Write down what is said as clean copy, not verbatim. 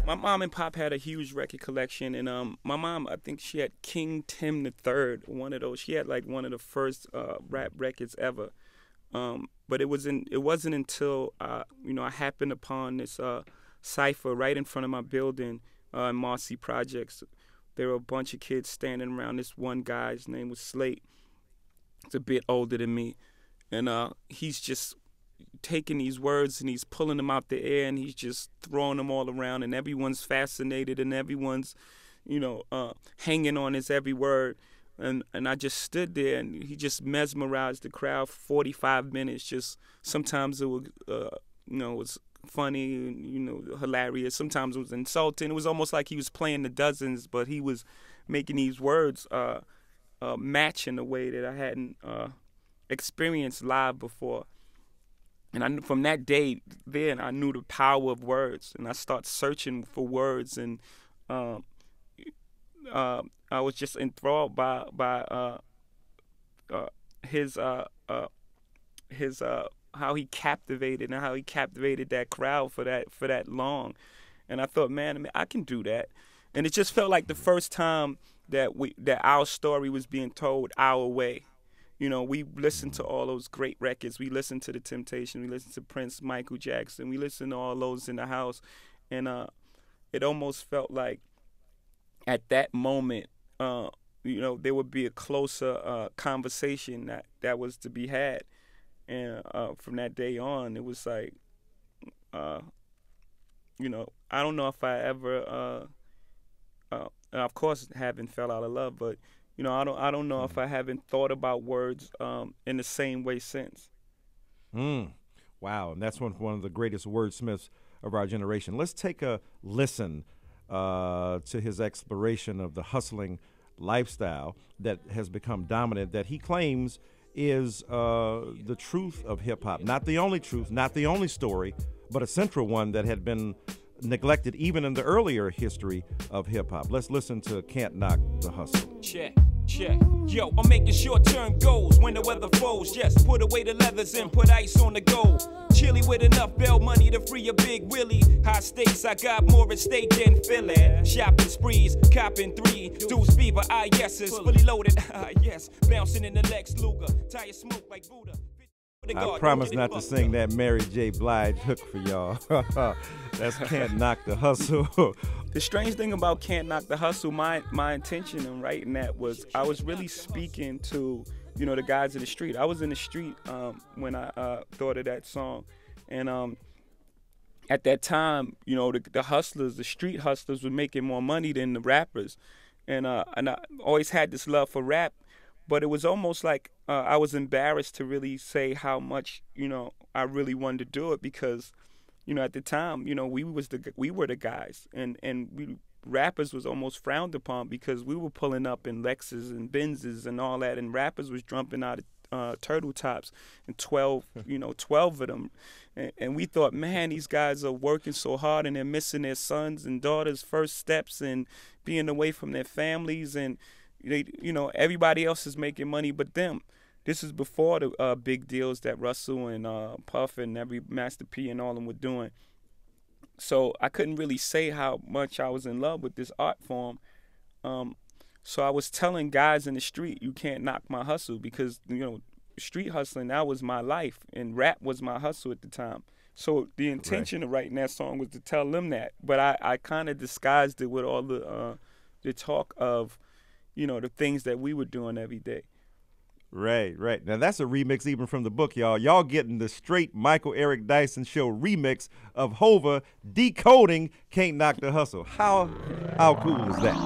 My mom and pop had a huge record collection, and my mom, I think she had King Tim the Third, one of those. She had like one of the first rap records ever. But it wasn't until I happened upon this cipher right in front of my building in Marcy Projects. There were a bunch of kids standing around this one guy. His name was Slate. He's a bit older than me, and he's just taking these words and he's pulling them out the air and he's just throwing them all around, and everyone's fascinated and everyone's hanging on his every word, and I just stood there and he just mesmerized the crowd for 45 minutes. Just sometimes it was it was funny, hilarious, sometimes it was insulting. It was almost like he was playing the dozens, but he was making these words match in a way that I hadn't experienced live before. And from that day, then I knew the power of words, and I started searching for words, and I was just enthralled by his how he captivated that crowd for that long, and I thought, man, I can do that, and it just felt like the first time that our story was being told our way. We listened to all those great records. We listened to The Temptations. We listened to Prince, Michael Jackson. We listened to all those in the house. And it almost felt like at that moment, there would be a closer conversation that was to be had. And from that day on, it was like, I don't know if I ever, of course, haven't fell out of love, but I don't know if I haven't thought about words in the same way since. Wow, and that's one of the greatest wordsmiths of our generation. Let's take a listen to his exploration of the hustling lifestyle that has become dominant, that he claims is the truth of hip-hop. Not the only truth, not the only story, but a central one that had been neglected even in the earlier history of hip-hop. Let's listen to Can't Knock the Hustle. Check. Yo, I'm making short-term goals when the weather falls. Just put away the leathers and put ice on the gold. Chilly with enough bail money to free a big Willie. High stakes, I got more at stake than Philly. Shopping sprees, copping 3. Deuce fever, yeses, fully loaded, yes. Bouncing in the Lex Luger, tire smoke like Buddha. I promise not to sing that Mary J. Blige hook for y'all. That's Can't Knock the Hustle. The strange thing about Can't Knock the Hustle, my intention in writing that was I was really speaking to, the guys in the street. I was in the street when I thought of that song. And at that time, the hustlers, the street hustlers were making more money than the rappers. And I always had this love for rap. But it was almost like I was embarrassed to really say how much, I really wanted to do it because, at the time, we were the guys, and rappers was almost frowned upon because we were pulling up in Lexus and Benzes and all that, and rappers was jumping out of turtle tops, and 12 of them, and we thought, man, these guys are working so hard and they're missing their sons and daughters' first steps and being away from their families, and everybody else is making money but them. This is before the big deals that Russell and Puff and every Master P and all of them were doing. So I couldn't really say how much I was in love with this art form. So I was telling guys in the street, you can't knock my hustle because, street hustling, that was my life, and rap was my hustle at the time. So the intention of writing that song was to tell them that. But I kind of disguised it with all the talk of, the things that we were doing every day. Right. Now, that's a remix even from the book, y'all. Y'all getting the straight Michael Eric Dyson Show remix of Hova decoding Can't Knock the Hustle. How cool is that?